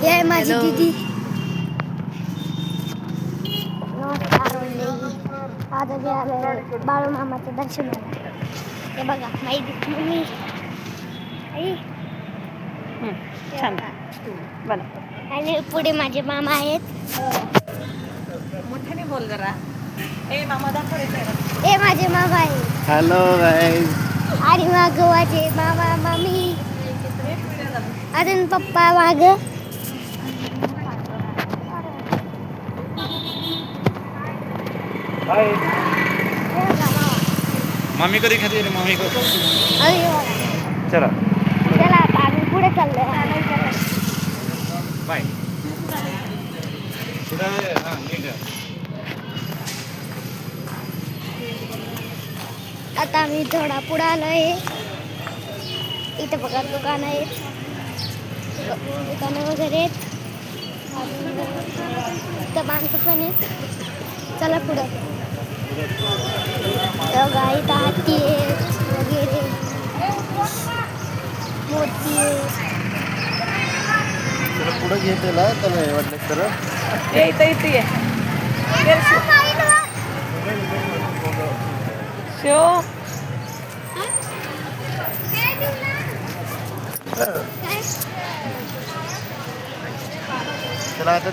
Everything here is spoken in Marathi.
हे आहे माझी दीदी. नमस्कार मंडळी. आज आम्ही आलोय बाळूमामाचं दर्शनाला. हे बघा माझी मम्मी आई. छान बोला. आणि पुढे माझे मामा आहेत. मोठ्याने बोल जरा. ए मामा दाखवायचं. हे माझे मामा आहेत. Hello guys. आणि माग माझे मामा मामी. अजून पप्पा माग. हाय. मम्मी कधी खाते रे मम्मी को. चला चला आता आम्ही पुढे चाललोय. बाय. आता आम्ही थोडा पुढे आलोय. इथे बघा दुकान आहेत. दुकानं वगैरे आहेत. इथं माणसं पण आहेत. चला पुढं. बघा इथं हाती आहेत वगैरे. मोती आहेत. पुढे घेतलेला त्याला वाटलं तर इथं ये. शो त्याला आता ते